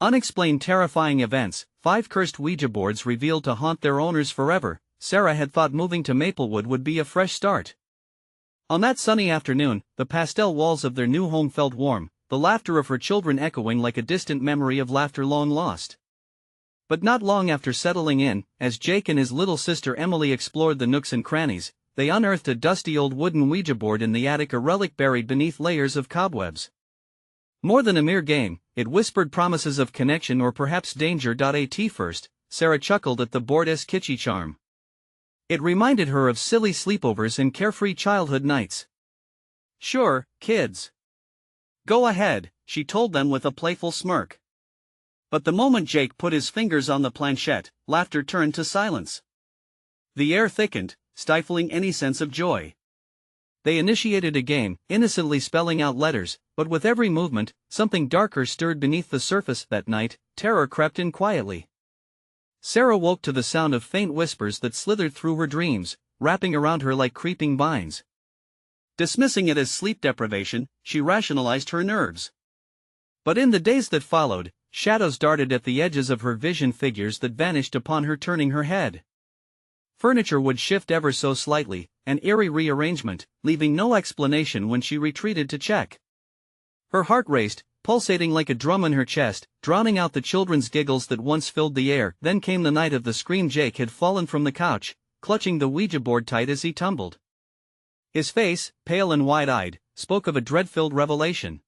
Unexplained terrifying events, 5 cursed Ouija boards revealed to haunt their owners forever. Sarah had thought moving to Maplewood would be a fresh start. On that sunny afternoon, the pastel walls of their new home felt warm, the laughter of her children echoing like a distant memory of laughter long lost. But not long after settling in, as Jake and his little sister Emily explored the nooks and crannies, they unearthed a dusty old wooden Ouija board in the attic, a relic buried beneath layers of cobwebs. More than a mere game, it whispered promises of connection or perhaps danger. At first, Sarah chuckled at the board's kitschy charm. It reminded her of silly sleepovers and carefree childhood nights. "Sure, kids. Go ahead," she told them with a playful smirk. But the moment Jake put his fingers on the planchette, laughter turned to silence. The air thickened, stifling any sense of joy. They initiated a game, innocently spelling out letters, but with every movement, something darker stirred beneath the surface. That night, terror crept in quietly. Sarah woke to the sound of faint whispers that slithered through her dreams, wrapping around her like creeping vines. Dismissing it as sleep deprivation, she rationalized her nerves. But in the days that followed, shadows darted at the edges of her vision, figures that vanished upon her turning her head. Furniture would shift ever so slightly, an eerie rearrangement, leaving no explanation when she retreated to check. Her heart raced, pulsating like a drum in her chest, drowning out the children's giggles that once filled the air. Then came the night of the scream. Jake had fallen from the couch, clutching the Ouija board tight as he tumbled. His face, pale and wide-eyed, spoke of a dread-filled revelation.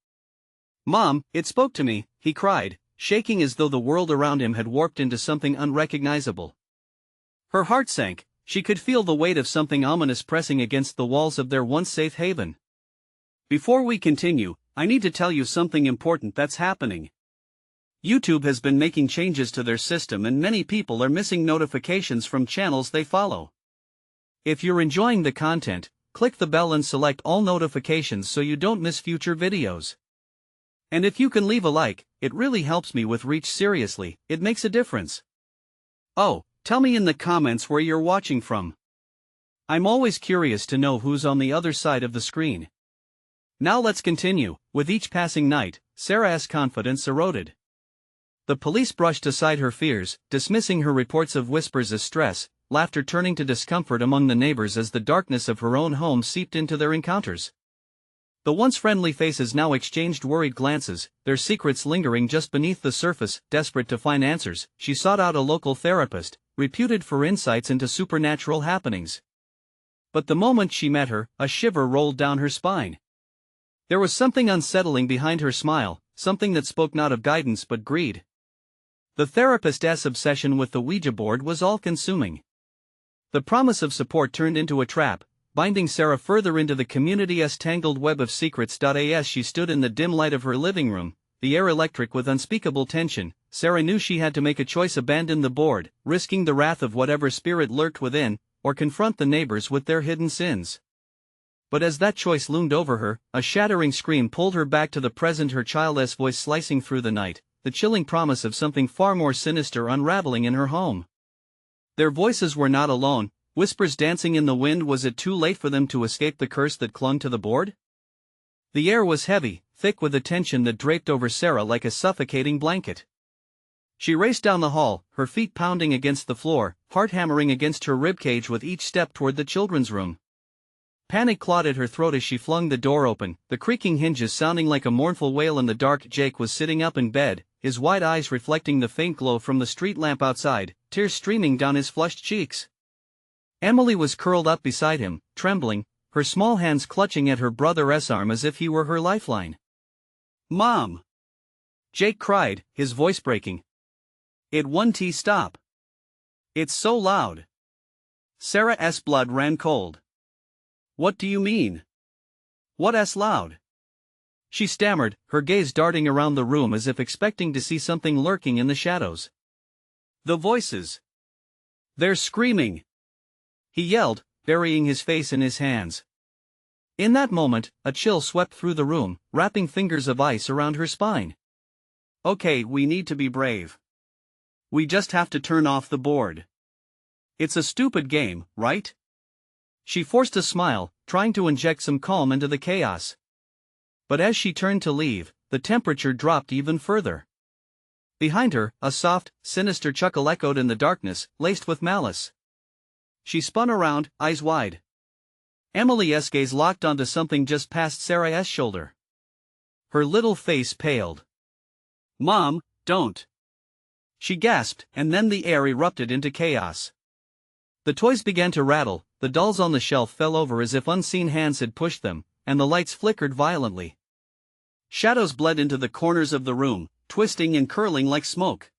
"Mom, it spoke to me," he cried, shaking as though the world around him had warped into something unrecognizable. Her heart sank. She could feel the weight of something ominous pressing against the walls of their once safe haven. "Before we continue, I need to tell you something important that's happening. YouTube has been making changes to their system and many people are missing notifications from channels they follow. If you're enjoying the content, click the bell and select all notifications so you don't miss future videos. And if you can leave a like, it really helps me with reach. Seriously, it makes a difference. Oh, tell me in the comments where you're watching from. I'm always curious to know who's on the other side of the screen." Now let's continue. With each passing night, Sarah's confidence eroded. The police brushed aside her fears, dismissing her reports of whispers as stress, laughter turning to discomfort among the neighbors as the darkness of her own home seeped into their encounters. The once friendly faces now exchanged worried glances, their secrets lingering just beneath the surface. Desperate to find answers, she sought out a local therapist, reputed for insights into supernatural happenings. But the moment she met her, a shiver rolled down her spine. There was something unsettling behind her smile, something that spoke not of guidance but greed. The therapist's obsession with the Ouija board was all-consuming. The promise of support turned into a trap, binding Sarah further into the community's tangled web of secrets. As she stood in the dim light of her living room, the air electric with unspeakable tension, Sarah knew she had to make a choice: abandon the board, risking the wrath of whatever spirit lurked within, or confront the neighbors with their hidden sins. But as that choice loomed over her, a shattering scream pulled her back to the present, her child's voice slicing through the night, the chilling promise of something far more sinister unraveling in her home. Their voices were not alone, whispers dancing in the wind. Was it too late for them to escape the curse that clung to the board? The air was heavy, thick with a tension that draped over Sarah like a suffocating blanket. She raced down the hall, her feet pounding against the floor, heart hammering against her ribcage with each step toward the children's room. Panic clawed at her throat as she flung the door open, the creaking hinges sounding like a mournful wail in the dark. Jake was sitting up in bed, his wide eyes reflecting the faint glow from the street lamp outside, tears streaming down his flushed cheeks. Emily was curled up beside him, trembling, her small hands clutching at her brother's arm as if he were her lifeline. "Mom!" Jake cried, his voice breaking. "It won't stop. It's so loud." Sarah's blood ran cold. "What do you mean? What's loud?" She stammered, her gaze darting around the room as if expecting to see something lurking in the shadows. "The voices. They're screaming!" he yelled, burying his face in his hands. In that moment, a chill swept through the room, wrapping fingers of ice around her spine. "Okay, we need to be brave. We just have to turn off the board. It's a stupid game, right?" She forced a smile, trying to inject some calm into the chaos. But as she turned to leave, the temperature dropped even further. Behind her, a soft, sinister chuckle echoed in the darkness, laced with malice. She spun around, eyes wide. Emily's gaze locked onto something just past Sarah's shoulder. Her little face paled. "Mom, don't!" she gasped, and then the air erupted into chaos. The toys began to rattle, the dolls on the shelf fell over as if unseen hands had pushed them, and the lights flickered violently. Shadows bled into the corners of the room, twisting and curling like smoke.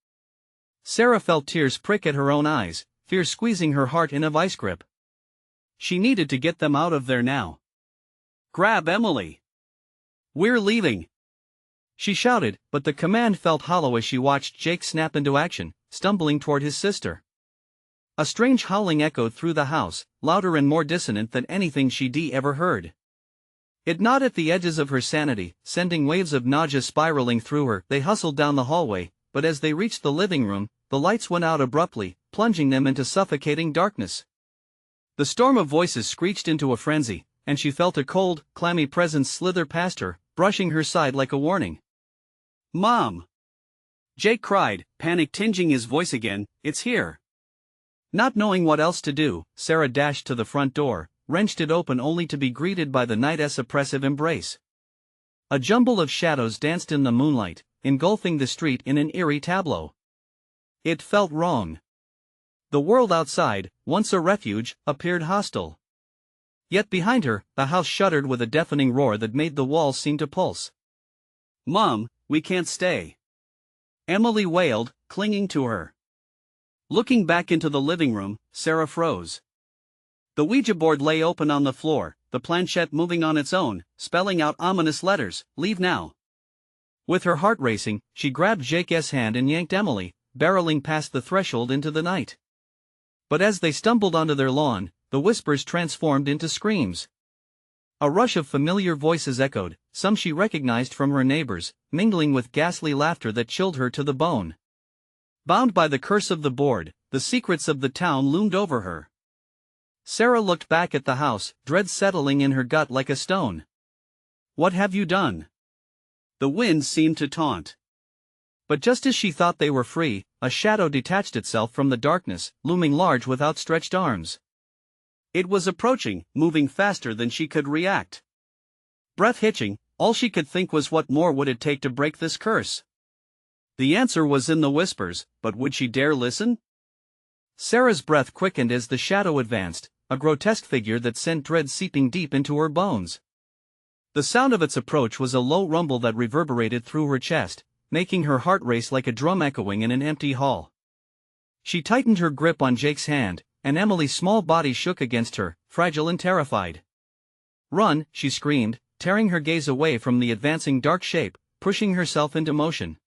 Sarah felt tears prick at her own eyes, fear squeezing her heart in a vice grip. She needed to get them out of there now. "Grab Emily! We're leaving!" she shouted, but the command felt hollow as she watched Jake snap into action, stumbling toward his sister. A strange howling echoed through the house, louder and more dissonant than anything she'd ever heard. It gnawed at the edges of her sanity, sending waves of nausea spiraling through her. They hustled down the hallway, but as they reached the living room, the lights went out abruptly, plunging them into suffocating darkness. The storm of voices screeched into a frenzy, and she felt a cold, clammy presence slither past her, brushing her side like a warning. "Mom!" Jake cried, panic tinging his voice again, "It's here!" Not knowing what else to do, Sarah dashed to the front door, wrenched it open only to be greeted by the night's oppressive embrace. A jumble of shadows danced in the moonlight, engulfing the street in an eerie tableau. It felt wrong. The world outside, once a refuge, appeared hostile. Yet behind her, the house shuddered with a deafening roar that made the walls seem to pulse. "Mom, we can't stay," Emily wailed, clinging to her. Looking back into the living room, Sarah froze. The Ouija board lay open on the floor, the planchette moving on its own, spelling out ominous letters, "Leave now." With her heart racing, she grabbed Jake's hand and yanked Emily, barreling past the threshold into the night. But as they stumbled onto their lawn, the whispers transformed into screams. A rush of familiar voices echoed, some she recognized from her neighbors, mingling with ghastly laughter that chilled her to the bone. Bound by the curse of the board, the secrets of the town loomed over her. Sarah looked back at the house, dread settling in her gut like a stone. "What have you done?" the wind seemed to taunt. But just as she thought they were free, a shadow detached itself from the darkness, looming large with outstretched arms. It was approaching, moving faster than she could react. Breath hitching, all she could think was what more would it take to break this curse? The answer was in the whispers, but would she dare listen? Sarah's breath quickened as the shadow advanced, a grotesque figure that sent dread seeping deep into her bones. The sound of its approach was a low rumble that reverberated through her chest, making her heart race like a drum echoing in an empty hall. She tightened her grip on Jake's hand, and Emily's small body shook against her, fragile and terrified. "Run!" she screamed, tearing her gaze away from the advancing dark shape, pushing herself into motion.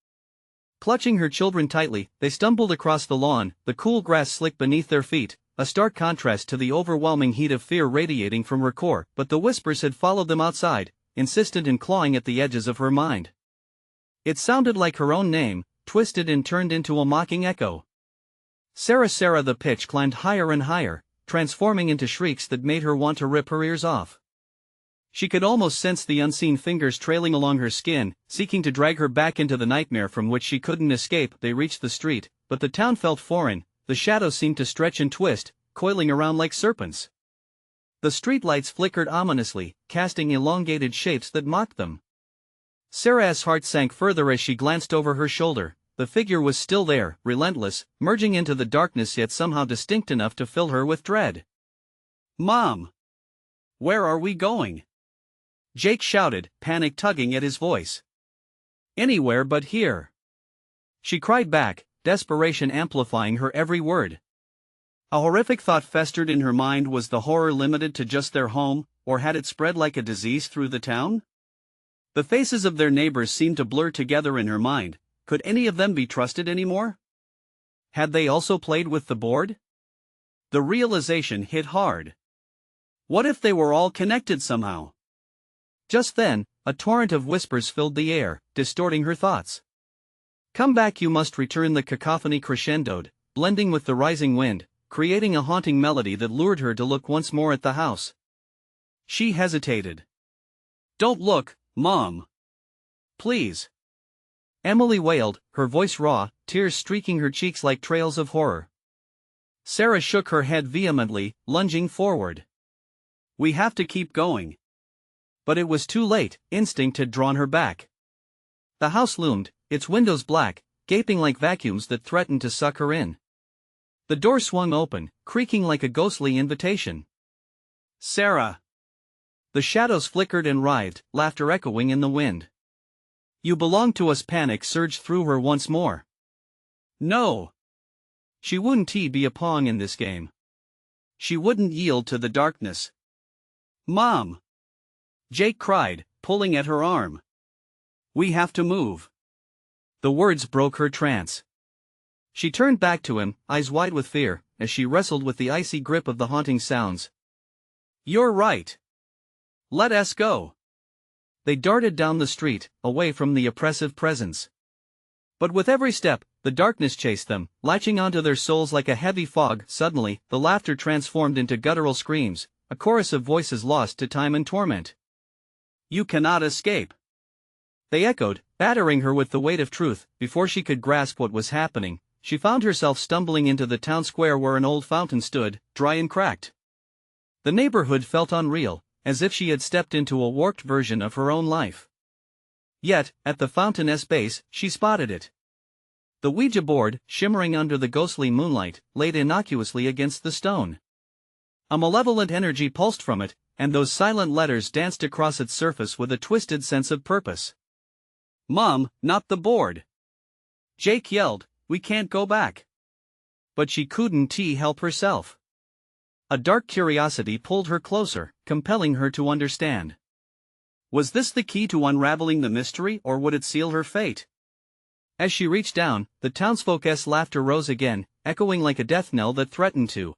Clutching her children tightly, they stumbled across the lawn, the cool grass slick beneath their feet, a stark contrast to the overwhelming heat of fear radiating from her core. But the whispers had followed them outside, insistent and clawing at the edges of her mind. It sounded like her own name, twisted and turned into a mocking echo. "Sarah, Sarah!" The pitch climbed higher and higher, transforming into shrieks that made her want to rip her ears off. She could almost sense the unseen fingers trailing along her skin, seeking to drag her back into the nightmare from which she couldn't escape. They reached the street, but the town felt foreign. The shadows seemed to stretch and twist, coiling around like serpents. The streetlights flickered ominously, casting elongated shapes that mocked them. Sarah's heart sank further as she glanced over her shoulder. The figure was still there, relentless, merging into the darkness yet somehow distinct enough to fill her with dread. "Mom! Where are we going?" Jake shouted, panic tugging at his voice. "Anywhere but here," she cried back, desperation amplifying her every word. A horrific thought festered in her mind. Was the horror limited to just their home, or had it spread like a disease through the town? The faces of their neighbors seemed to blur together in her mind. Could any of them be trusted anymore? Had they also played with the board? The realization hit hard. What if they were all connected somehow? Just then, a torrent of whispers filled the air, distorting her thoughts. "Come back, you must return!" The cacophony crescendoed, blending with the rising wind, creating a haunting melody that lured her to look once more at the house. She hesitated. "Don't look, Mom. Please." Emily wailed, her voice raw, tears streaking her cheeks like trails of horror. Sarah shook her head vehemently, lunging forward. "We have to keep going." But it was too late, instinct had drawn her back. The house loomed, its windows black, gaping like vacuums that threatened to suck her in. The door swung open, creaking like a ghostly invitation. "Sarah!" The shadows flickered and writhed, laughter echoing in the wind. "You belong to us." Panic surged through her once more. No! She wouldn't be a pawn in this game. She wouldn't yield to the darkness. "Mom!" Jake cried, pulling at her arm. "We have to move." The words broke her trance. She turned back to him, eyes wide with fear, as she wrestled with the icy grip of the haunting sounds. "You're right. Let us go." They darted down the street, away from the oppressive presence. But with every step, the darkness chased them, latching onto their souls like a heavy fog. Suddenly, the laughter transformed into guttural screams, a chorus of voices lost to time and torment. "You cannot escape!" They echoed, battering her with the weight of truth. Before she could grasp what was happening, she found herself stumbling into the town square where an old fountain stood, dry and cracked. The neighborhood felt unreal, as if she had stepped into a warped version of her own life. Yet, at the fountain's base, she spotted it. The Ouija board, shimmering under the ghostly moonlight, laid innocuously against the stone. A malevolent energy pulsed from it, and those silent letters danced across its surface with a twisted sense of purpose. "Mom, not the board!" Jake yelled, "We can't go back." But she couldn't help herself. A dark curiosity pulled her closer, compelling her to understand. Was this the key to unraveling the mystery, or would it seal her fate? As she reached down, the townsfolk's laughter rose again, echoing like a death knell that threatened to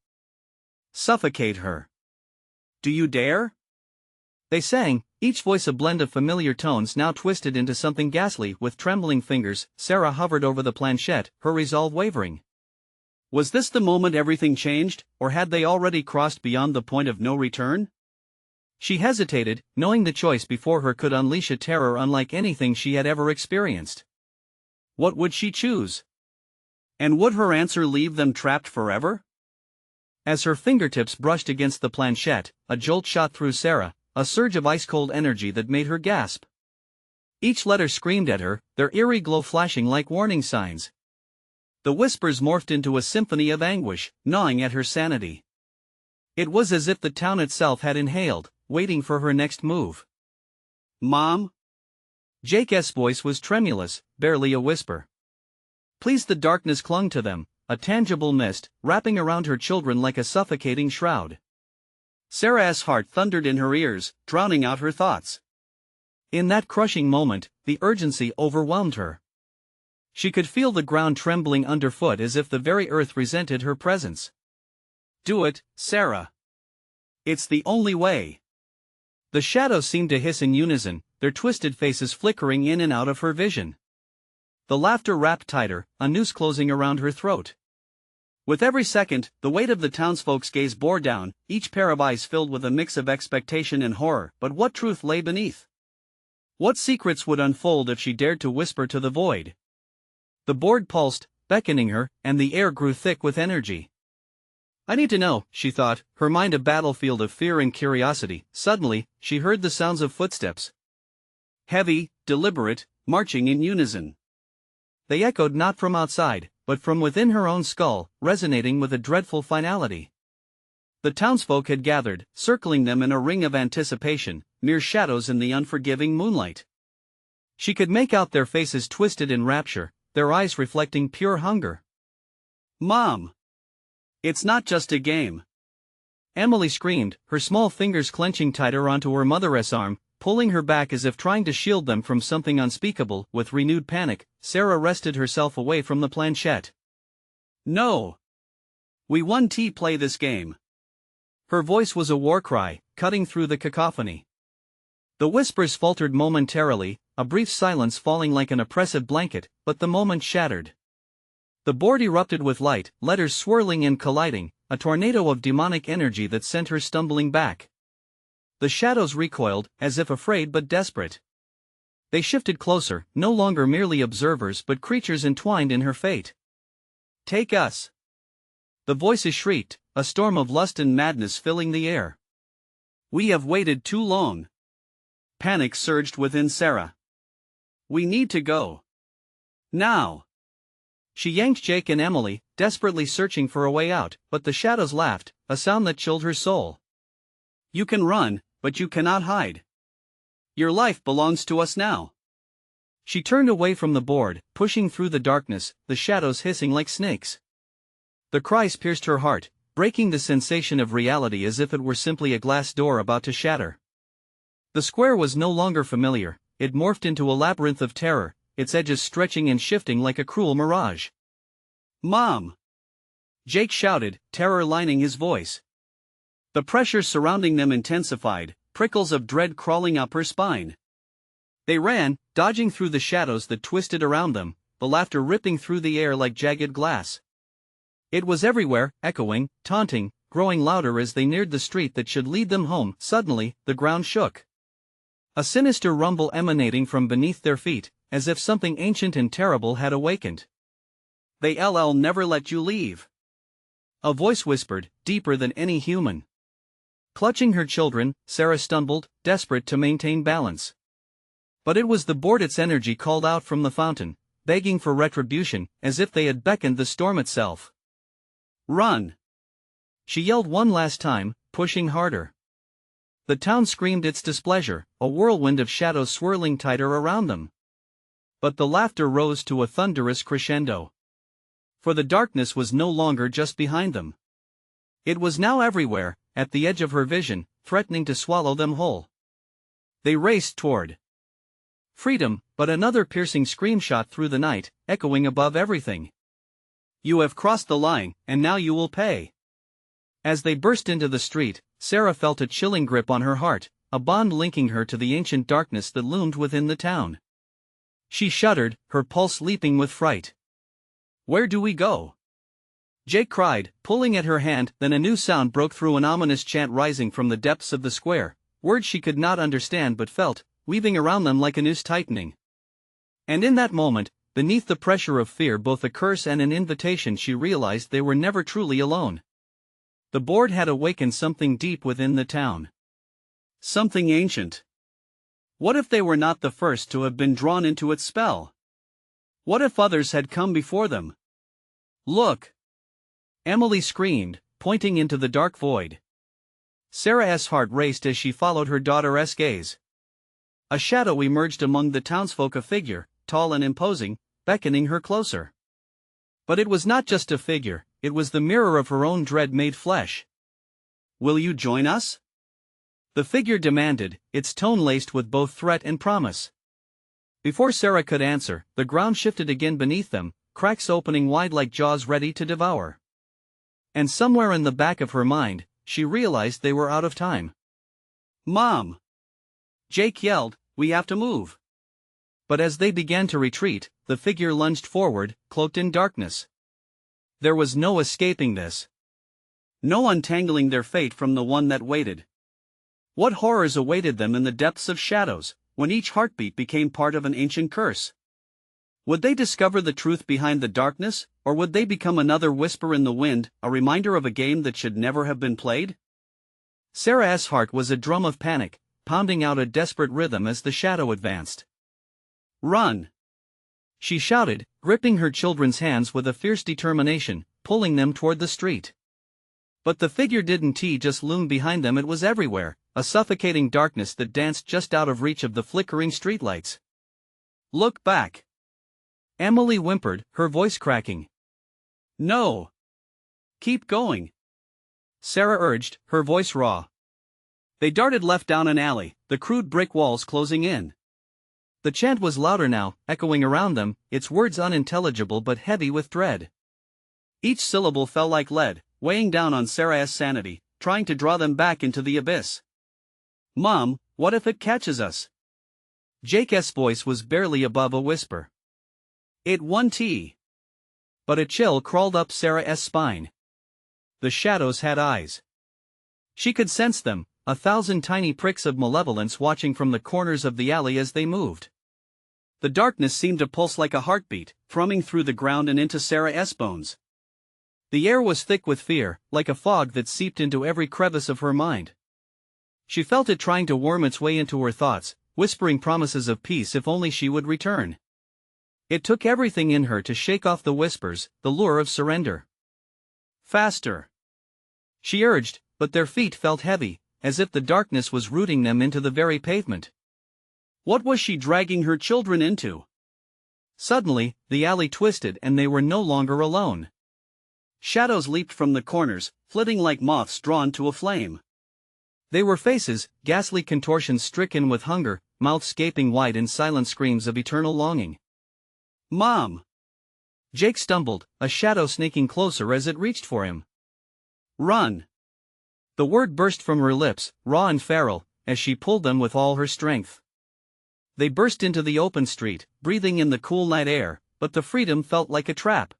suffocate her. "Do you dare?" they sang, each voice a blend of familiar tones now twisted into something ghastly. With trembling fingers, Sarah hovered over the planchette, her resolve wavering. Was this the moment everything changed, or had they already crossed beyond the point of no return? She hesitated, knowing the choice before her could unleash a terror unlike anything she had ever experienced. What would she choose? And would her answer leave them trapped forever? As her fingertips brushed against the planchette, a jolt shot through Sarah, a surge of ice-cold energy that made her gasp. Each letter screamed at her, their eerie glow flashing like warning signs. The whispers morphed into a symphony of anguish, gnawing at her sanity. It was as if the town itself had inhaled, waiting for her next move. "Mom?" Jake's voice was tremulous, barely a whisper. Please. The darkness clung to them, a tangible mist, wrapping around her children like a suffocating shroud. Sarah's heart thundered in her ears, drowning out her thoughts. In that crushing moment, the urgency overwhelmed her. She could feel the ground trembling underfoot as if the very earth resented her presence. "Do it, Sarah. It's the only way." The shadows seemed to hiss in unison, their twisted faces flickering in and out of her vision. The laughter wrapped tighter, a noose closing around her throat. With every second, the weight of the townsfolk's gaze bore down, each pair of eyes filled with a mix of expectation and horror. But what truth lay beneath? What secrets would unfold if she dared to whisper to the void? The board pulsed, beckoning her, and the air grew thick with energy. "I need to know," she thought, her mind a battlefield of fear and curiosity. Suddenly, she heard the sounds of footsteps. Heavy, deliberate, marching in unison. They echoed not from outside, but from within her own skull, resonating with a dreadful finality. The townsfolk had gathered, circling them in a ring of anticipation, mere shadows in the unforgiving moonlight. She could make out their faces twisted in rapture, their eyes reflecting pure hunger. "Mom! It's not just a game!" Emily screamed, her small fingers clenching tighter onto her mother's arm, pulling her back as if trying to shield them from something unspeakable. With renewed panic, Sarah wrested herself away from the planchette. "No! We won't play this game." Her voice was a war cry, cutting through the cacophony. The whispers faltered momentarily, a brief silence falling like an oppressive blanket, but the moment shattered. The board erupted with light, letters swirling and colliding, a tornado of demonic energy that sent her stumbling back. The shadows recoiled, as if afraid but desperate. They shifted closer, no longer merely observers but creatures entwined in her fate. "Take us!" The voices shrieked, a storm of lust and madness filling the air. "We have waited too long." Panic surged within Sarah. "We need to go. Now!" She yanked Jake and Emily, desperately searching for a way out, but the shadows laughed, a sound that chilled her soul. "You can run, but you cannot hide. Your life belongs to us now." She turned away from the board, pushing through the darkness, the shadows hissing like snakes. The cries pierced her heart, breaking the sensation of reality as if it were simply a glass door about to shatter. The square was no longer familiar, it morphed into a labyrinth of terror, its edges stretching and shifting like a cruel mirage. "Mom!" Jake shouted, terror lining his voice. The pressure surrounding them intensified, prickles of dread crawling up her spine. They ran, dodging through the shadows that twisted around them, the laughter ripping through the air like jagged glass. It was everywhere, echoing, taunting, growing louder as they neared the street that should lead them home. Suddenly, the ground shook. A sinister rumble emanating from beneath their feet, as if something ancient and terrible had awakened. "They'll never let you leave," a voice whispered, deeper than any human. Clutching her children, Sarah stumbled, desperate to maintain balance. But it was the board, its energy called out from the fountain, begging for retribution, as if they had beckoned the storm itself. "Run!" she yelled one last time, pushing harder. The town screamed its displeasure, a whirlwind of shadows swirling tighter around them. But the laughter rose to a thunderous crescendo. For the darkness was no longer just behind them. It was now everywhere, at the edge of her vision, threatening to swallow them whole. They raced toward freedom, but another piercing scream shot through the night, echoing above everything. "You have crossed the line, and now you will pay." As they burst into the street, Sarah felt a chilling grip on her heart, a bond linking her to the ancient darkness that loomed within the town. She shuddered, her pulse leaping with fright. "Where do we go?" Jake cried, pulling at her hand. Then a new sound broke through, an ominous chant rising from the depths of the square, words she could not understand but felt, weaving around them like a noose tightening. And in that moment, beneath the pressure of fear, both a curse and an invitation, she realized they were never truly alone. The board had awakened something deep within the town. Something ancient. What if they were not the first to have been drawn into its spell? What if others had come before them? "Look!" Emily screamed, pointing into the dark void. Sarah's heart raced as she followed her daughter's gaze. A shadow emerged among the townsfolk, a figure, tall and imposing, beckoning her closer. But it was not just a figure, it was the mirror of her own dread made flesh. "Will you join us?" the figure demanded, its tone laced with both threat and promise. Before Sarah could answer, the ground shifted again beneath them, cracks opening wide like jaws ready to devour. And somewhere in the back of her mind, she realized they were out of time. "Mom!" Jake yelled, "We have to move." But as they began to retreat, the figure lunged forward, cloaked in darkness. There was no escaping this. No untangling their fate from the one that waited. What horrors awaited them in the depths of shadows, when each heartbeat became part of an ancient curse? Would they discover the truth behind the darkness, or would they become another whisper in the wind, a reminder of a game that should never have been played? Sarah's heart was a drum of panic, pounding out a desperate rhythm as the shadow advanced. "Run!" she shouted, gripping her children's hands with a fierce determination, pulling them toward the street. But the figure didn't just loom behind them, it was everywhere, a suffocating darkness that danced just out of reach of the flickering streetlights. "Look back!" Emily whimpered, her voice cracking. "No! Keep going!" Sarah urged, her voice raw. They darted left down an alley, the crude brick walls closing in. The chant was louder now, echoing around them, its words unintelligible but heavy with dread. Each syllable fell like lead, weighing down on Sarah's sanity, trying to draw them back into the abyss. "Mom, what if it catches us?" Jake's voice was barely above a whisper. "It won't." But a chill crawled up Sarah's spine. The shadows had eyes. She could sense them, a thousand tiny pricks of malevolence watching from the corners of the alley as they moved. The darkness seemed to pulse like a heartbeat, thrumming through the ground and into Sarah's bones. The air was thick with fear, like a fog that seeped into every crevice of her mind. She felt it trying to worm its way into her thoughts, whispering promises of peace if only she would return. It took everything in her to shake off the whispers, the lure of surrender. Faster! She urged, but their feet felt heavy, as if the darkness was rooting them into the very pavement. What was she dragging her children into? Suddenly, the alley twisted and they were no longer alone. Shadows leaped from the corners, flitting like moths drawn to a flame. They were faces, ghastly contortions stricken with hunger, mouths gaping wide in silent screams of eternal longing. "Mom!" Jake stumbled, a shadow sneaking closer as it reached for him. "Run!" The word burst from her lips, raw and feral, as she pulled them with all her strength. They burst into the open street, breathing in the cool night air, but the freedom felt like a trap.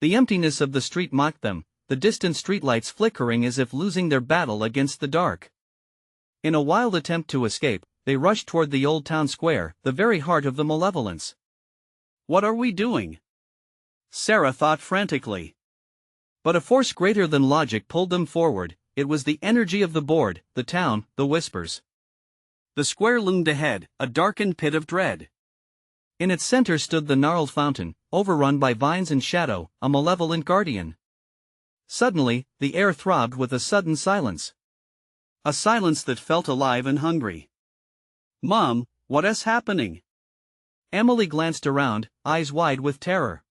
The emptiness of the street mocked them, the distant streetlights flickering as if losing their battle against the dark. In a wild attempt to escape, they rushed toward the old town square, the very heart of the malevolence. "What are we doing?" Sarah thought frantically. But a force greater than logic pulled them forward. It was the energy of the board, the town, the whispers. The square loomed ahead, a darkened pit of dread. In its center stood the gnarled fountain, overrun by vines and shadow, a malevolent guardian. Suddenly, the air throbbed with a sudden silence. A silence that felt alive and hungry. "Mom, what is happening?" Emily glanced around, eyes wide with terror.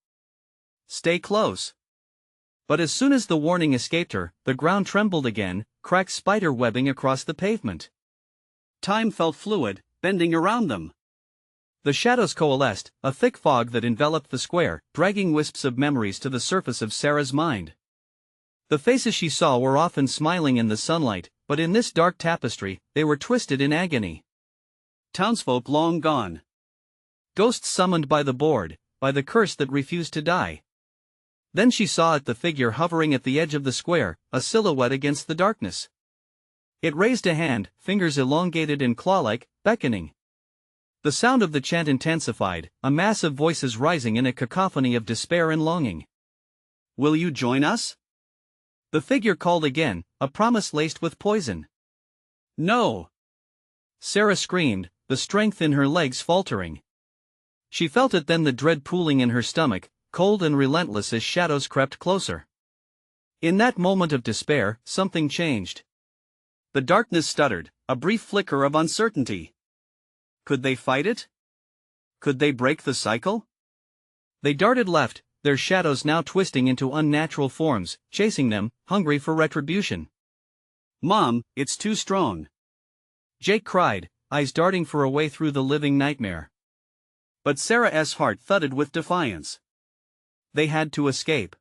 "Stay close." But as soon as the warning escaped her, the ground trembled again, cracked spider webbing across the pavement. Time felt fluid, bending around them. The shadows coalesced, a thick fog that enveloped the square, dragging wisps of memories to the surface of Sarah's mind. The faces she saw were often smiling in the sunlight, but in this dark tapestry, they were twisted in agony. Townsfolk long gone. Ghosts summoned by the board, by the curse that refused to die. Then she saw the figure hovering at the edge of the square, a silhouette against the darkness. It raised a hand, fingers elongated and claw-like, beckoning. The sound of the chant intensified, a mass of voices rising in a cacophony of despair and longing. "Will you join us?" The figure called again, a promise laced with poison. "No!" Sarah screamed, the strength in her legs faltering. She felt it then, the dread pooling in her stomach, cold and relentless as shadows crept closer. In that moment of despair, something changed. The darkness stuttered, a brief flicker of uncertainty. Could they fight it? Could they break the cycle? They darted left, their shadows now twisting into unnatural forms, chasing them, hungry for retribution. "Mom, it's too strong!" Jake cried, eyes darting for a way through the living nightmare. But Sarah's heart thudded with defiance. They had to escape.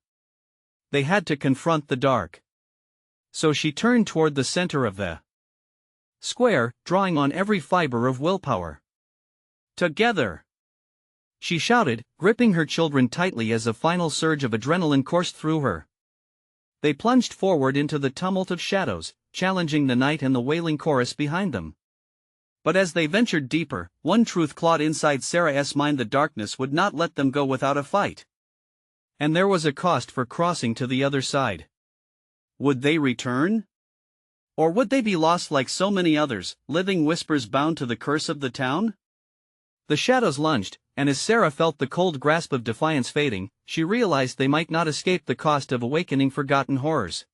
They had to confront the dark. So she turned toward the center of the square, drawing on every fiber of willpower. "Together!" she shouted, gripping her children tightly as a final surge of adrenaline coursed through her. They plunged forward into the tumult of shadows, challenging the night and the wailing chorus behind them. But as they ventured deeper, one truth clawed inside Sarah's mind: the darkness would not let them go without a fight. And there was a cost for crossing to the other side. Would they return? Or would they be lost like so many others, living whispers bound to the curse of the town? The shadows lunged, and as Sarah felt the cold grasp of defiance fading, she realized they might not escape the cost of awakening forgotten horrors.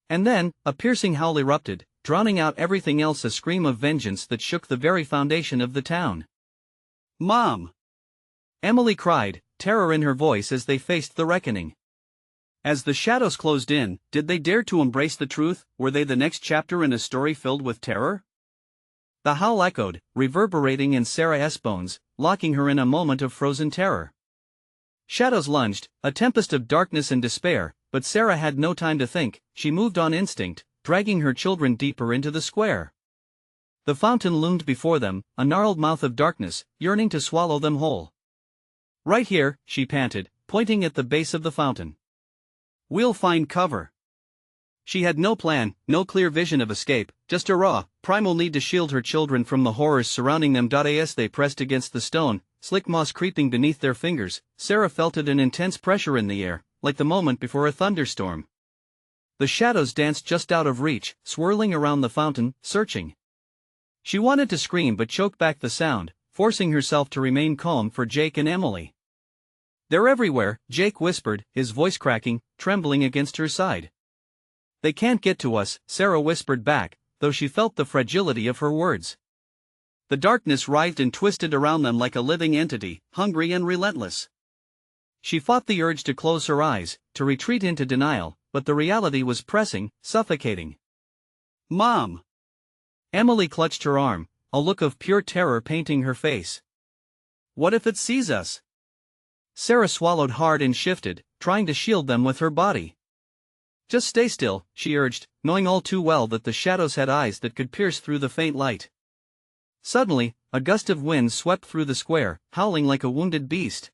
And then, a piercing howl erupted, drowning out everything else, a scream of vengeance that shook the very foundation of the town. "Mom!" Emily cried, terror in her voice as they faced the reckoning. As the shadows closed in, did they dare to embrace the truth? Were they the next chapter in a story filled with terror? The howl echoed, reverberating in Sarah's bones, locking her in a moment of frozen terror. Shadows lunged, a tempest of darkness and despair, but Sarah had no time to think. She moved on instinct, dragging her children deeper into the square. The fountain loomed before them, a gnarled mouth of darkness, yearning to swallow them whole. "Right here," she panted, pointing at the base of the fountain. "We'll find cover." She had no plan, no clear vision of escape, just a raw, primal need to shield her children from the horrors surrounding them. As they pressed against the stone, slick moss creeping beneath their fingers, Sarah felt an intense pressure in the air, like the moment before a thunderstorm. The shadows danced just out of reach, swirling around the fountain, searching. She wanted to scream but choked back the sound, forcing herself to remain calm for Jake and Emily. "They're everywhere," Jake whispered, his voice cracking, trembling against her side. "They can't get to us," Sarah whispered back, though she felt the fragility of her words. The darkness writhed and twisted around them like a living entity, hungry and relentless. She fought the urge to close her eyes, to retreat into denial, but the reality was pressing, suffocating. "Mom!" Emily clutched her arm, a look of pure terror painting her face. "What if it sees us?" Sarah swallowed hard and shifted, trying to shield them with her body. "Just stay still," she urged, knowing all too well that the shadows had eyes that could pierce through the faint light. Suddenly, a gust of wind swept through the square, howling like a wounded beast.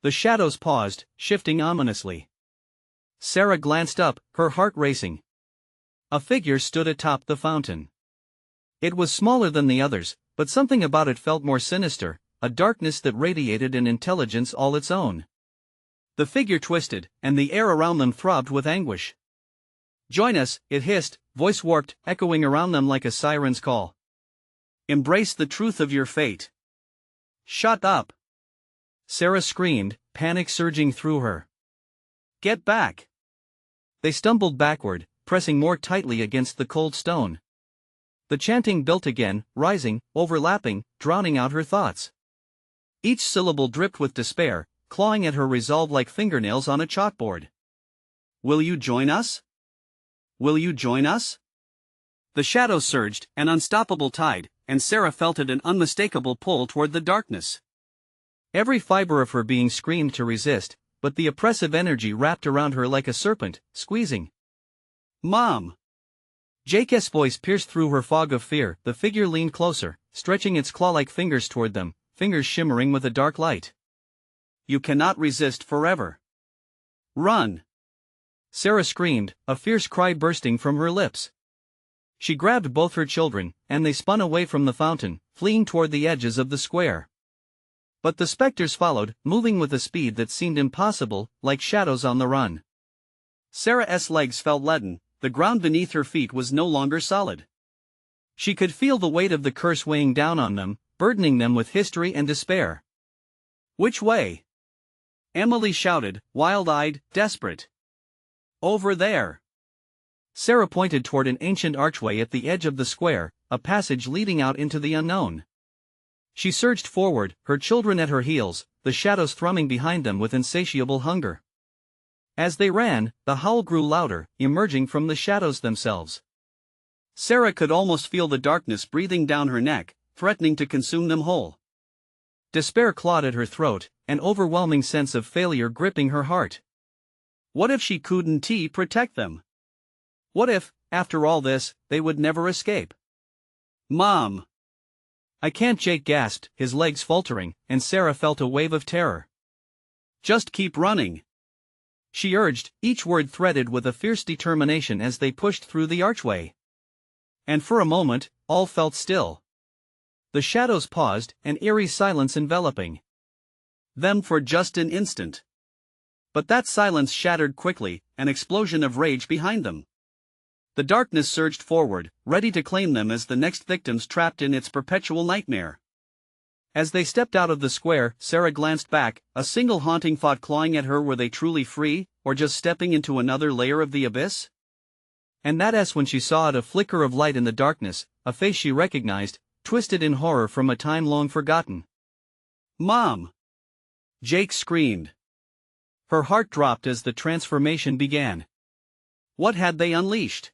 The shadows paused, shifting ominously. Sarah glanced up, her heart racing. A figure stood atop the fountain. It was smaller than the others, but something about it felt more sinister, a darkness that radiated an intelligence all its own. The figure twisted, and the air around them throbbed with anguish. "Join us," it hissed, voice warped, echoing around them like a siren's call. "Embrace the truth of your fate." "Shut up!" Sarah screamed, panic surging through her. "Get back!" They stumbled backward, pressing more tightly against the cold stone. The chanting built again, rising, overlapping, drowning out her thoughts. Each syllable dripped with despair, clawing at her resolve like fingernails on a chalkboard. "Will you join us? Will you join us?" The shadows surged, an unstoppable tide, and Sarah felt it, an unmistakable pull toward the darkness. Every fiber of her being screamed to resist, but the oppressive energy wrapped around her like a serpent, squeezing. "Mom!" Jake's voice pierced through her fog of fear. The figure leaned closer, stretching its claw-like fingers toward them, fingers shimmering with a dark light. "You cannot resist forever. Run!" Sarah screamed, a fierce cry bursting from her lips. She grabbed both her children, and they spun away from the fountain, fleeing toward the edges of the square. But the specters followed, moving with a speed that seemed impossible, like shadows on the run. Sarah's legs felt leaden, the ground beneath her feet was no longer solid. She could feel the weight of the curse weighing down on them, burdening them with history and despair. "Which way?" Emily shouted, wild-eyed, desperate. "Over there." Sarah pointed toward an ancient archway at the edge of the square, a passage leading out into the unknown. She surged forward, her children at her heels, the shadows thrumming behind them with insatiable hunger. As they ran, the howl grew louder, emerging from the shadows themselves. Sarah could almost feel the darkness breathing down her neck, threatening to consume them whole. Despair clawed at her throat, an overwhelming sense of failure gripping her heart. What if she couldn't protect them? What if, after all this, they would never escape? "Mom!" "I can't," Jake gasped, his legs faltering, and Sarah felt a wave of terror. "Just keep running," she urged, each word threaded with a fierce determination as they pushed through the archway. And for a moment, all felt still. The shadows paused, an eerie silence enveloping them for just an instant. But that silence shattered quickly, an explosion of rage behind them. The darkness surged forward, ready to claim them as the next victims trapped in its perpetual nightmare. As they stepped out of the square, Sarah glanced back, a single haunting thought clawing at her: were they truly free, or just stepping into another layer of the abyss? And that's when she saw a flicker of light in the darkness, a face she recognized, twisted in horror from a time long forgotten. "Mom!" Jake screamed. Her heart dropped as the transformation began. What had they unleashed?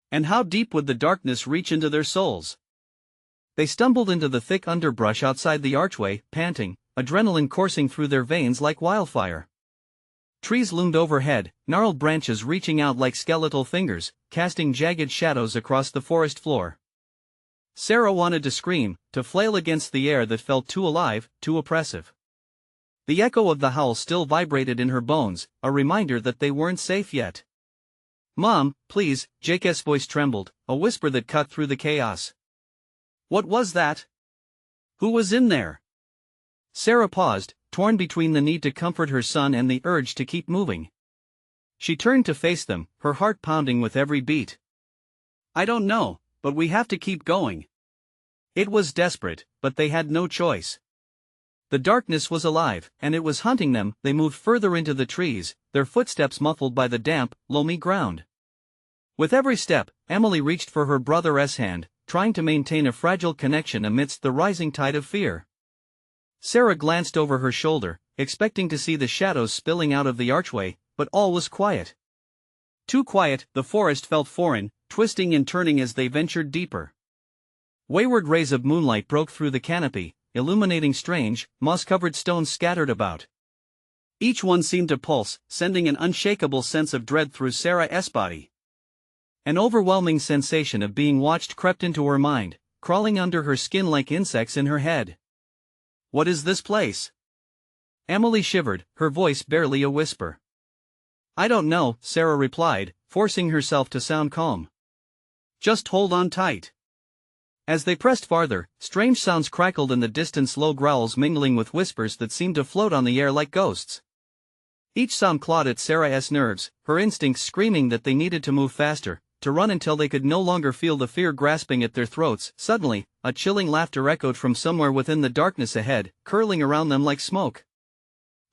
And how deep would the darkness reach into their souls? They stumbled into the thick underbrush outside the archway, panting, adrenaline coursing through their veins like wildfire. Trees loomed overhead, gnarled branches reaching out like skeletal fingers, casting jagged shadows across the forest floor. Sarah wanted to scream, to flail against the air that felt too alive, too oppressive. The echo of the howl still vibrated in her bones, a reminder that they weren't safe yet. "Mom, please," Jake's voice trembled, a whisper that cut through the chaos. "What was that? Who was in there?" Sarah paused, torn between the need to comfort her son and the urge to keep moving. She turned to face them, her heart pounding with every beat. "I don't know, but we have to keep going." It was desperate, but they had no choice. The darkness was alive, and it was hunting them. They moved further into the trees, their footsteps muffled by the damp, loamy ground. With every step, Emily reached for her brother's hand, trying to maintain a fragile connection amidst the rising tide of fear. Sarah glanced over her shoulder, expecting to see the shadows spilling out of the archway, but all was quiet. Too quiet, the forest felt foreign, twisting and turning as they ventured deeper. Wayward rays of moonlight broke through the canopy, illuminating strange, moss-covered stones scattered about. Each one seemed to pulse, sending an unshakable sense of dread through Sarah's body. An overwhelming sensation of being watched crept into her mind, crawling under her skin like insects in her head. "What is this place?" Emily shivered, her voice barely a whisper. "I don't know," Sarah replied, forcing herself to sound calm. "Just hold on tight." As they pressed farther, strange sounds crackled in the distance, low growls mingling with whispers that seemed to float on the air like ghosts. Each sound clawed at Sarah's nerves, her instincts screaming that they needed to move faster, to run until they could no longer feel the fear grasping at their throats. Suddenly, a chilling laughter echoed from somewhere within the darkness ahead, curling around them like smoke.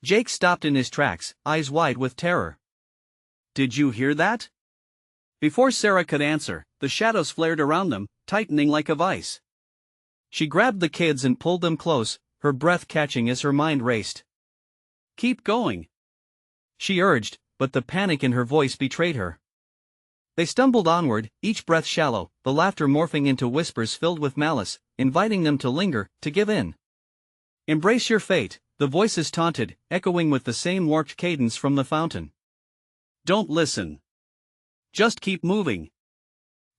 Jake stopped in his tracks, eyes wide with terror. "Did you hear that?" Before Sarah could answer, the shadows flared around them, tightening like a vice. She grabbed the kids and pulled them close, her breath catching as her mind raced. "Keep going," she urged, but the panic in her voice betrayed her. They stumbled onward, each breath shallow, the laughter morphing into whispers filled with malice, inviting them to linger, to give in. "Embrace your fate," the voices taunted, echoing with the same warped cadence from the fountain. "Don't listen. Just keep moving,"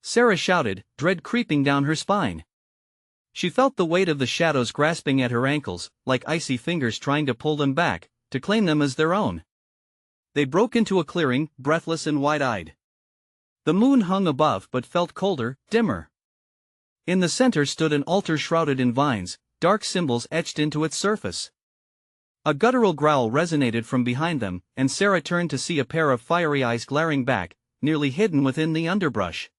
Sarah shouted, dread creeping down her spine. She felt the weight of the shadows grasping at her ankles, like icy fingers trying to pull them back, to claim them as their own. They broke into a clearing, breathless and wide-eyed. The moon hung above but felt colder, dimmer. In the center stood an altar shrouded in vines, dark symbols etched into its surface. A guttural growl resonated from behind them, and Sarah turned to see a pair of fiery eyes glaring back, nearly hidden within the underbrush.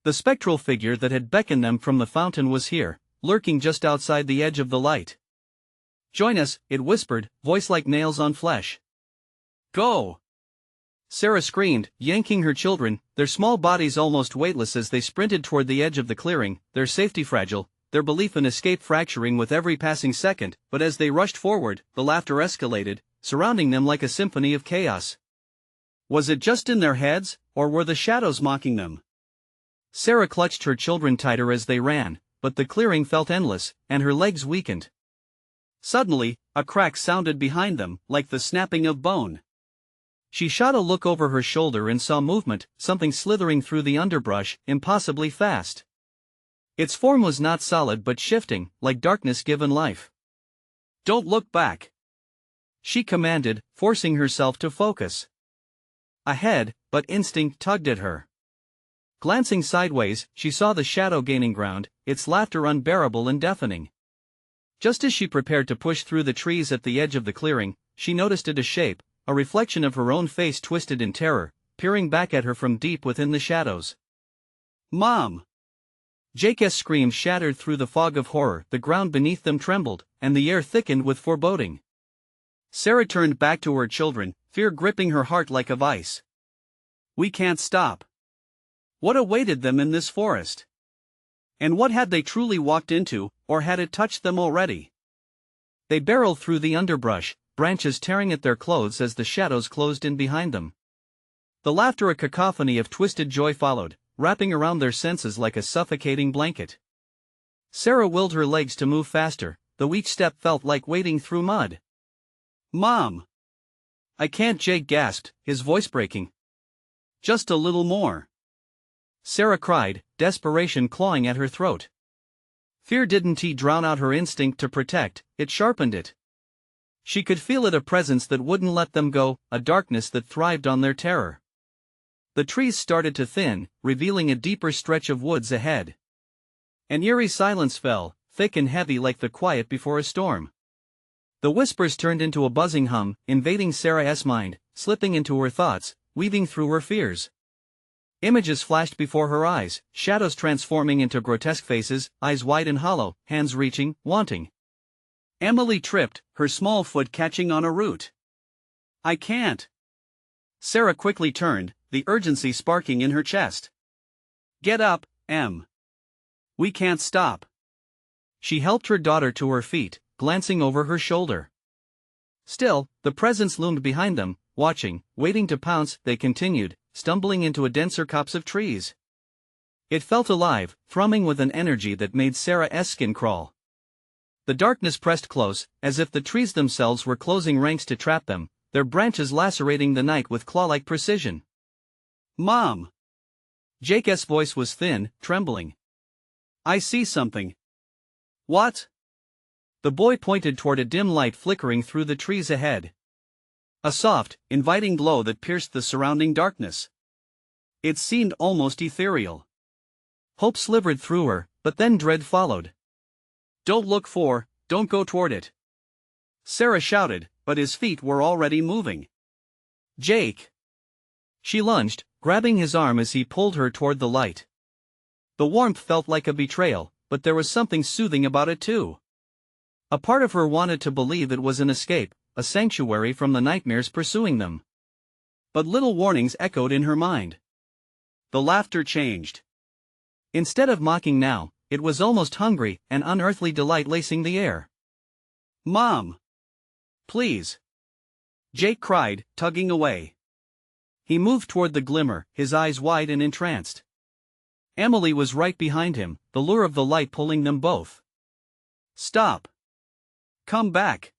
The spectral figure that had beckoned them from the fountain was here, lurking just outside the edge of the light. "Join us," it whispered, voice like nails on flesh. "Go!" Sarah screamed, yanking her children, their small bodies almost weightless as they sprinted toward the edge of the clearing, their safety fragile, their belief in escape fracturing with every passing second. But as they rushed forward, the laughter escalated, surrounding them like a symphony of chaos. Was it just in their heads, or were the shadows mocking them? Sarah clutched her children tighter as they ran, but the clearing felt endless, and her legs weakened. Suddenly, a crack sounded behind them, like the snapping of bone. She shot a look over her shoulder and saw movement, something slithering through the underbrush, impossibly fast. Its form was not solid but shifting, like darkness given life. "Don't look back," she commanded, forcing herself to focus. Ahead, but instinct tugged at her. Glancing sideways, she saw the shadow gaining ground, its laughter unbearable and deafening. Just as she prepared to push through the trees at the edge of the clearing, she noticed it, a shape, a reflection of her own face twisted in terror, peering back at her from deep within the shadows. "Mom!" Jake's scream shattered through the fog of horror, the ground beneath them trembled, and the air thickened with foreboding. Sarah turned back to her children, fear gripping her heart like a vice. "We can't stop." What awaited them in this forest? And what had they truly walked into, or had it touched them already? They barreled through the underbrush, branches tearing at their clothes as the shadows closed in behind them. The laughter, a cacophony of twisted joy, followed, wrapping around their senses like a suffocating blanket. Sarah willed her legs to move faster, though each step felt like wading through mud. "Mom! I can't," Jake gasped, his voice breaking. "Just a little more," Sarah cried, desperation clawing at her throat. Fear didn't drown out her instinct to protect, it sharpened it. She could feel it, a presence that wouldn't let them go, a darkness that thrived on their terror. The trees started to thin, revealing a deeper stretch of woods ahead. An eerie silence fell, thick and heavy like the quiet before a storm. The whispers turned into a buzzing hum, invading Sarah's mind, slipping into her thoughts, weaving through her fears. Images flashed before her eyes, shadows transforming into grotesque faces, eyes wide and hollow, hands reaching, wanting. Emily tripped, her small foot catching on a root. "I can't." Sarah quickly turned, the urgency sparking in her chest. "Get up, Em. We can't stop." She helped her daughter to her feet, glancing over her shoulder. Still, the presence loomed behind them, watching, waiting to pounce. They continued, stumbling into a denser copse of trees. It felt alive, thrumming with an energy that made Sarah's skin crawl. The darkness pressed close, as if the trees themselves were closing ranks to trap them, their branches lacerating the night with claw-like precision. "Mom!" Jake's voice was thin, trembling. "I see something." "What?" The boy pointed toward a dim light flickering through the trees ahead. A soft, inviting glow that pierced the surrounding darkness. It seemed almost ethereal. Hope slivered through her, but then dread followed. Don't go toward it." Sarah shouted, but his feet were already moving. "Jake!" She lunged, grabbing his arm as he pulled her toward the light. The warmth felt like a betrayal, but there was something soothing about it too. A part of her wanted to believe it was an escape, a sanctuary from the nightmares pursuing them. But little warnings echoed in her mind. The laughter changed. Instead of mocking now, it was almost hungry, an unearthly delight lacing the air. "Mom! Please!" Jake cried, tugging away. He moved toward the glimmer, his eyes wide and entranced. Emily was right behind him, the lure of the light pulling them both. "Stop! Come back!"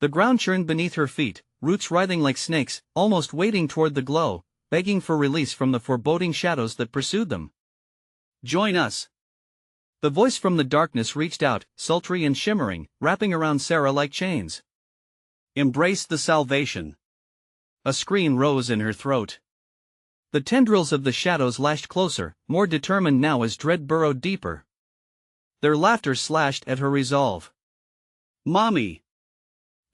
The ground churned beneath her feet, roots writhing like snakes, almost wading toward the glow, begging for release from the foreboding shadows that pursued them. "Join us!" The voice from the darkness reached out, sultry and shimmering, wrapping around Sarah like chains. "Embrace the salvation." A scream rose in her throat. The tendrils of the shadows lashed closer, more determined now as dread burrowed deeper. Their laughter slashed at her resolve. "Mommy!"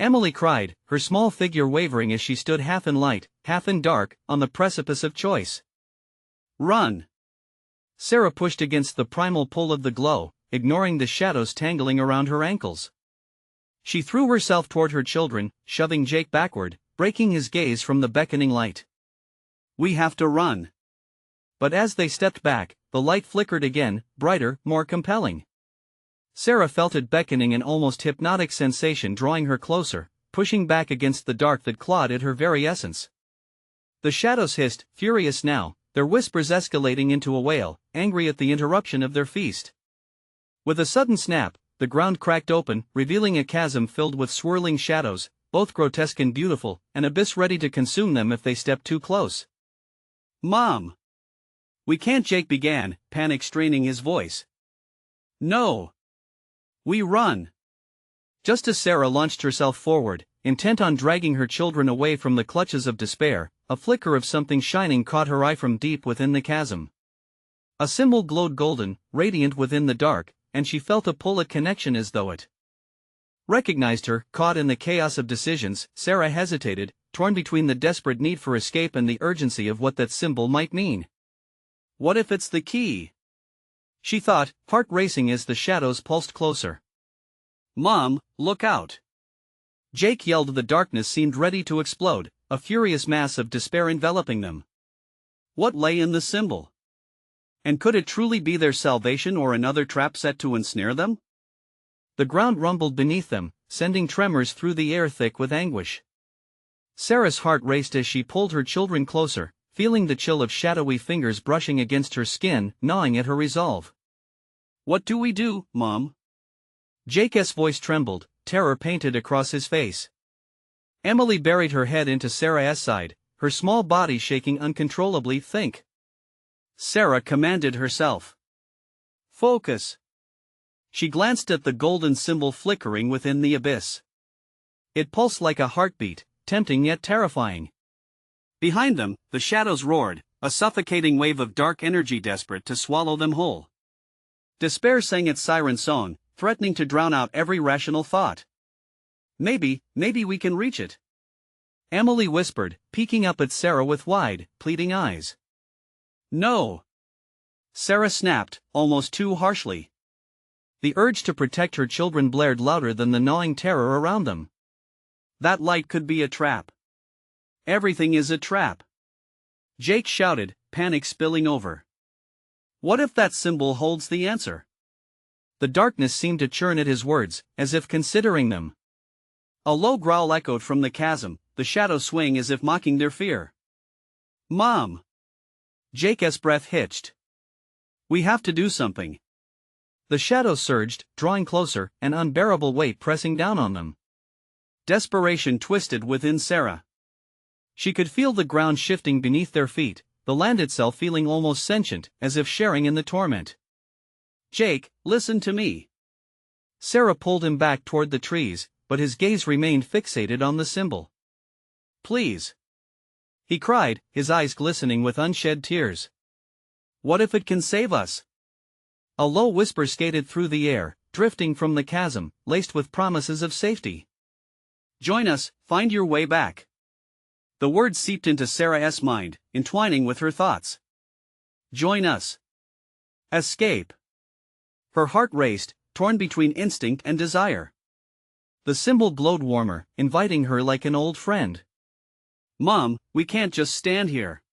Emily cried, her small figure wavering as she stood half in light, half in dark, on the precipice of choice. "Run!" Sarah pushed against the primal pull of the glow, ignoring the shadows tangling around her ankles. She threw herself toward her children, shoving Jake backward, breaking his gaze from the beckoning light. "We have to run." But as they stepped back, the light flickered again, brighter, more compelling. Sarah felt it beckoning, an almost hypnotic sensation drawing her closer, pushing back against the dark that clawed at her very essence. The shadows hissed, furious now, their whispers escalating into a wail, angry at the interruption of their feast. With a sudden snap, the ground cracked open, revealing a chasm filled with swirling shadows, both grotesque and beautiful, an abyss ready to consume them if they stepped too close. "Mom! We can't," Jake began, panic straining his voice. "No! We run!" Just as Sarah launched herself forward, intent on dragging her children away from the clutches of despair, a flicker of something shining caught her eye from deep within the chasm. A symbol glowed golden, radiant within the dark, and she felt a pull at connection as though it recognized her. Caught in the chaos of decisions, Sarah hesitated, torn between the desperate need for escape and the urgency of what that symbol might mean. What if it's the key? She thought, heart racing as the shadows pulsed closer. "Mom, look out!" Jake yelled. The darkness seemed ready to explode, a furious mass of despair enveloping them. What lay in the symbol? And could it truly be their salvation or another trap set to ensnare them? The ground rumbled beneath them, sending tremors through the air thick with anguish. Sarah's heart raced as she pulled her children closer, feeling the chill of shadowy fingers brushing against her skin, gnawing at her resolve. "What do we do, Mom?" Jake's voice trembled, terror painted across his face. Emily buried her head into Sarah's side, her small body shaking uncontrollably. "Think." Sarah commanded herself. "Focus." She glanced at the golden symbol flickering within the abyss. It pulsed like a heartbeat, tempting yet terrifying. Behind them, the shadows roared, A suffocating wave of dark energy desperate to swallow them whole. Despair sang its siren song, threatening to drown out every rational thought. Maybe we can reach it," Emily whispered, peeking up at Sarah with wide, pleading eyes. "No," Sarah snapped, almost too harshly. The urge to protect her children blared louder than the gnawing terror around them. "That light could be a trap. Everything is a trap," Jake shouted, panic spilling over. "What if that symbol holds the answer?" The darkness seemed to churn at his words, as if considering them. A low growl echoed from the chasm, the shadows swaying as if mocking their fear. "Mom!" Jake's breath hitched. "We have to do something." The shadows surged, drawing closer, an unbearable weight pressing down on them. Desperation twisted within Sarah. She could feel the ground shifting beneath their feet, the land itself feeling almost sentient, as if sharing in the torment. "Jake, listen to me." Sarah pulled him back toward the trees, but his gaze remained fixated on the symbol. "Please," he cried, his eyes glistening with unshed tears. "What if it can save us?" A low whisper skated through the air, drifting from the chasm, laced with promises of safety. "Join us, find your way back." The words seeped into Sarah's mind, entwining with her thoughts. Join us. Escape. Her heart raced, torn between instinct and desire. The symbol glowed warmer, inviting her like an old friend. "Mom, we can't just stand here,"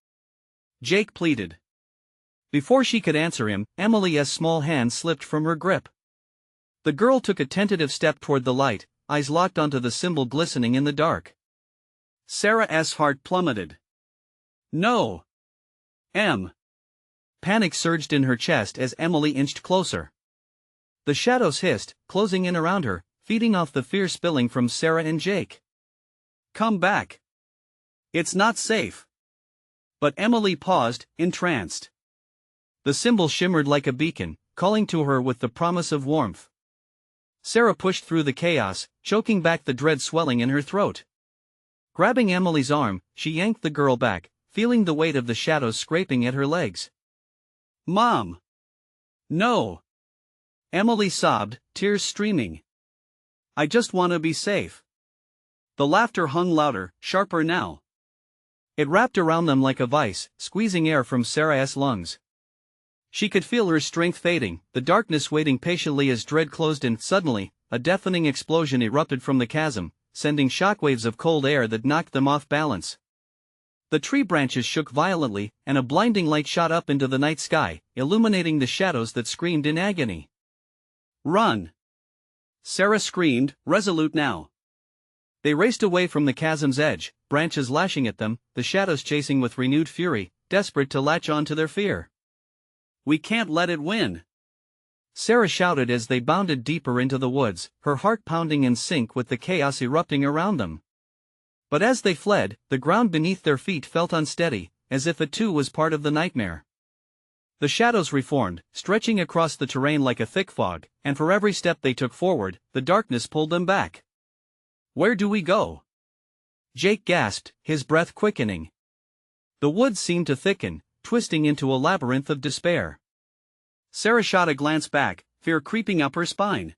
Jake pleaded. Before she could answer him, Emily's small hand slipped from her grip. The girl took a tentative step toward the light, eyes locked onto the symbol glistening in the dark. Sarah's heart plummeted. "No. Panic surged in her chest as Emily inched closer. The shadows hissed, closing in around her, feeding off the fear spilling from Sarah and Jake. "Come back. It's not safe." But Emily paused, entranced. The symbol shimmered like a beacon, calling to her with the promise of warmth. Sarah pushed through the chaos, choking back the dread swelling in her throat. Grabbing Emily's arm, she yanked the girl back, feeling the weight of the shadows scraping at her legs. "Mom! No!" Emily sobbed, tears streaming. "I just want to be safe." The laughter hung louder, sharper now. It wrapped around them like a vice, squeezing air from Sarah's lungs. She could feel her strength fading, the darkness waiting patiently as dread closed in. Suddenly, a deafening explosion erupted from the chasm, sending shockwaves of cold air that knocked them off balance. The tree branches shook violently, and a blinding light shot up into the night sky, illuminating the shadows that screamed in agony. "Run!" Sarah screamed, resolute now. They raced away from the chasm's edge, branches lashing at them, the shadows chasing with renewed fury, desperate to latch on to their fear. "We can't let it win," Sarah shouted as they bounded deeper into the woods, her heart pounding in sync with the chaos erupting around them. But as they fled, the ground beneath their feet felt unsteady, as if it too was part of the nightmare. The shadows reformed, stretching across the terrain like a thick fog, and for every step they took forward, the darkness pulled them back. "Where do we go?" Jake gasped, his breath quickening. The woods seemed to thicken, twisting into a labyrinth of despair. Sarah shot a glance back, fear creeping up her spine.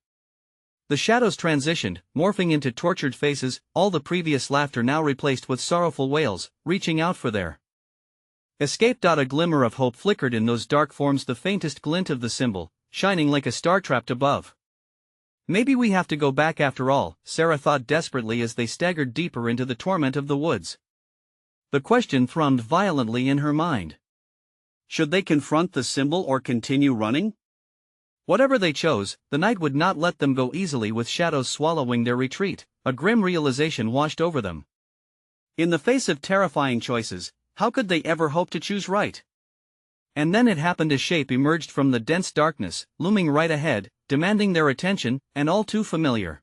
The shadows transitioned, morphing into tortured faces, all the previous laughter now replaced with sorrowful wails, reaching out for their escape. A glimmer of hope flickered in those dark forms, the faintest glint of the symbol, shining like a star trapped above. Maybe we have to go back after all, Sarah thought desperately as they staggered deeper into the torment of the woods. The question thrummed violently in her mind. Should they confront the symbol or continue running? Whatever they chose, the night would not let them go easily. With shadows swallowing their retreat, a grim realization washed over them. In the face of terrifying choices, how could they ever hope to choose right? And then it happened. A shape emerged from the dense darkness, looming right ahead, demanding their attention, and all too familiar.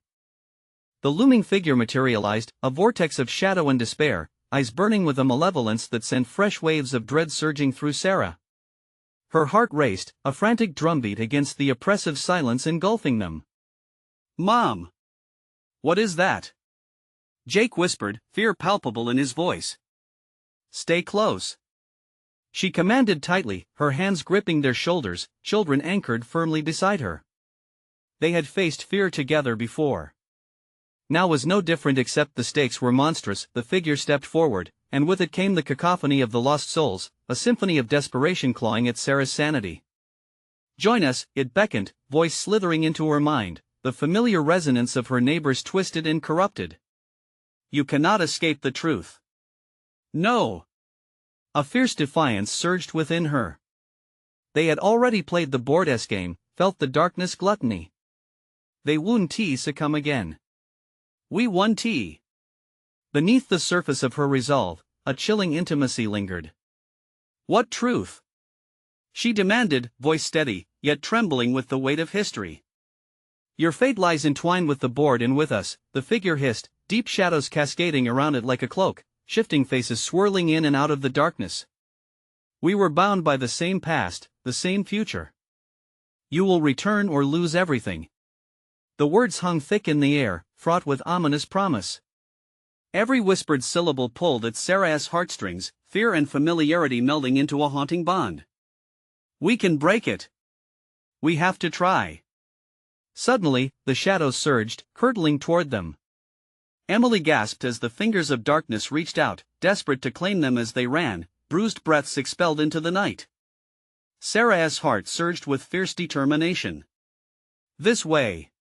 The looming figure materialized, a vortex of shadow and despair, eyes burning with a malevolence that sent fresh waves of dread surging through Sarah. Her heart raced, a frantic drumbeat against the oppressive silence engulfing them. "Mom! What is that?" Jake whispered, fear palpable in his voice. "Stay close." She commanded tightly, her hands gripping their shoulders, children anchored firmly beside her. They had faced fear together before. Now was no different except the stakes were monstrous. The figure stepped forward, and with it came the cacophony of the lost souls, a symphony of desperation clawing at Sarah's sanity. "Join us," it beckoned, voice slithering into her mind, the familiar resonance of her neighbors twisted and corrupted. "You cannot escape the truth." "No." A fierce defiance surged within her. They had already played the board-esque game, felt the darkness gluttony. They wouldn't succumb again. We won tea. Beneath the surface of her resolve, a chilling intimacy lingered. "What truth?" she demanded, voice steady, yet trembling with the weight of history. "Your fate lies entwined with the board and with us," the figure hissed, deep shadows cascading around it like a cloak, shifting faces swirling in and out of the darkness. "We were bound by the same past, the same future. You will return or lose everything." The words hung thick in the air, fraught with ominous promise. Every whispered syllable pulled at Sarah's heartstrings, fear and familiarity melding into a haunting bond. "We can break it. We have to try." Suddenly, the shadows surged, curdling toward them. Emily gasped as the fingers of darkness reached out, desperate to claim them as they ran, bruised breaths expelled into the night. Sarah's heart surged with fierce determination. "This way."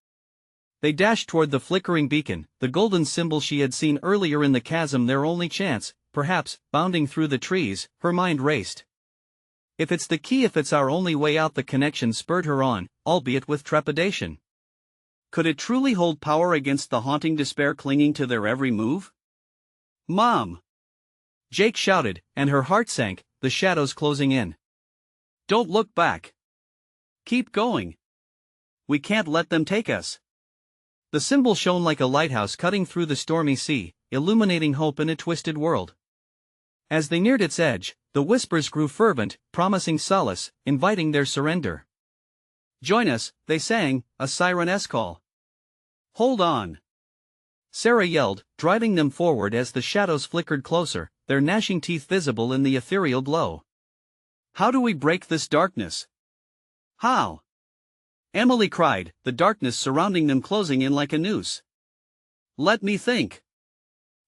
They dashed toward the flickering beacon, the golden symbol she had seen earlier in the chasm, their only chance, perhaps. Bounding through the trees, her mind raced. If it's the key, if it's our only way out, the connection spurred her on, albeit with trepidation. Could it truly hold power against the haunting despair clinging to their every move? "Mom!" Jake shouted, and her heart sank, the shadows closing in. "Don't look back. Keep going. We can't let them take us." The symbol shone like a lighthouse cutting through the stormy sea, illuminating hope in a twisted world. As they neared its edge, the whispers grew fervent, promising solace, inviting their surrender. "Join us," they sang, a siren-esque call. "Hold on!" Sarah yelled, driving them forward as the shadows flickered closer, their gnashing teeth visible in the ethereal glow. "How do we break this darkness?" "How?" Emily cried, the darkness surrounding them closing in like a noose. "Let me think."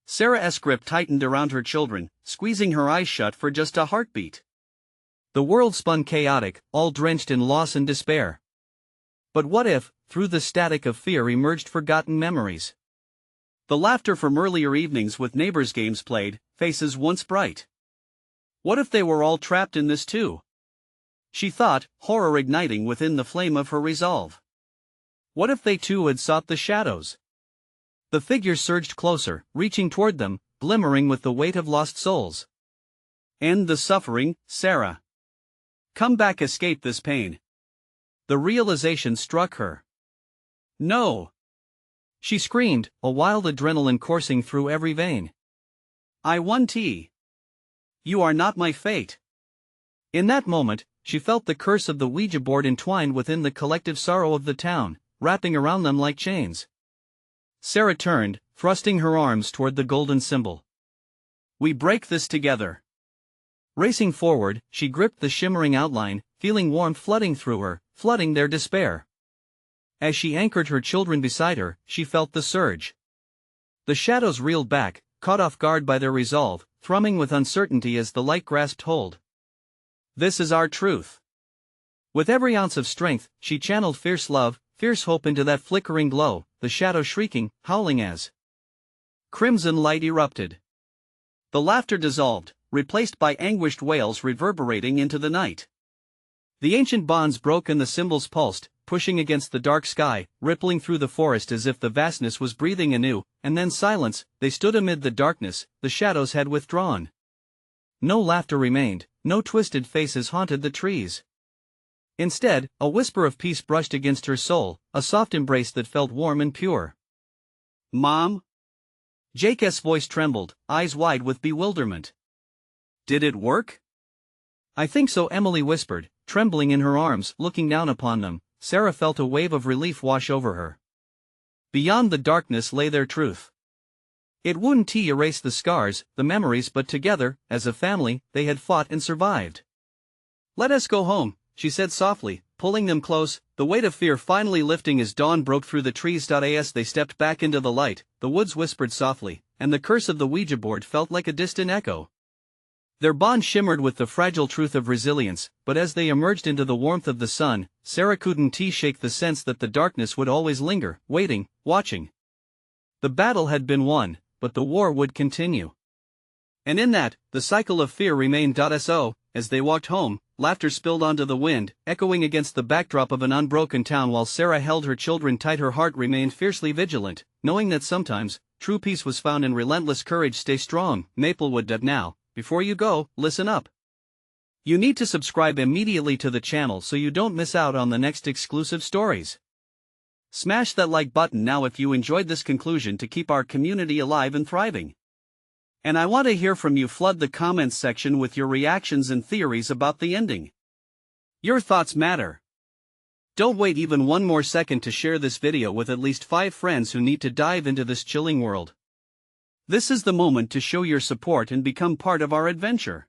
Sarah's grip tightened around her children, squeezing her eyes shut for just a heartbeat. The world spun chaotic, all drenched in loss and despair. But what if, through the static of fear, emerged forgotten memories? The laughter from earlier evenings with neighbors, games played, faces once bright. What if they were all trapped in this too? She thought, horror igniting within the flame of her resolve. What if they too had sought the shadows? The figures surged closer, reaching toward them, glimmering with the weight of lost souls. "End the suffering, Sarah. Come back, escape this pain." The realization struck her. "No!" she screamed, a wild adrenaline coursing through every vein. "I won tea. You are not my fate." In that moment, she felt the curse of the Ouija board entwined within the collective sorrow of the town, wrapping around them like chains. Sarah turned, thrusting her arms toward the golden symbol. "We break this together." Racing forward, she gripped the shimmering outline, feeling warmth flooding through her, flooding their despair. As she anchored her children beside her, she felt the surge. The shadows reeled back, caught off guard by their resolve, thrumming with uncertainty as the light grasped hold. "This is our truth." With every ounce of strength, she channeled fierce love, fierce hope into that flickering glow, the shadow shrieking, howling as crimson light erupted. The laughter dissolved, replaced by anguished wails reverberating into the night. The ancient bonds broke and the symbols pulsed, pushing against the dark sky, rippling through the forest as if the vastness was breathing anew, and then silence. They stood amid the darkness, the shadows had withdrawn. No laughter remained, no twisted faces haunted the trees. Instead, a whisper of peace brushed against her soul, a soft embrace that felt warm and pure. "Mom?" Jake's voice trembled, eyes wide with bewilderment. "Did it work?" "I think so," Emily whispered, trembling in her arms, looking down upon them. Sarah felt a wave of relief wash over her. Beyond the darkness lay their truth. It wouldn't erase the scars, the memories, but together, as a family, they had fought and survived. "Let us go home," she said softly, pulling them close, the weight of fear finally lifting as dawn broke through the trees. As they stepped back into the light, the woods whispered softly, and the curse of the Ouija board felt like a distant echo. Their bond shimmered with the fragile truth of resilience, but as they emerged into the warmth of the sun, Sarah couldn't shake the sense that the darkness would always linger, waiting, watching. The battle had been won, but the war would continue. And in that, the cycle of fear remained. So, as they walked home, laughter spilled onto the wind, echoing against the backdrop of an unbroken town. While Sarah held her children tight, her heart remained fiercely vigilant, knowing that sometimes, true peace was found in relentless courage. Stay strong, Maplewood. Now, before you go, listen up. You need to subscribe immediately to the channel so you don't miss out on the next exclusive stories. Smash that like button now if you enjoyed this conclusion to keep our community alive and thriving. And I want to hear from you. Flood the comments section with your reactions and theories about the ending. Your thoughts matter. Don't wait even one more second to share this video with at least 5 friends who need to dive into this chilling world. This is the moment to show your support and become part of our adventure.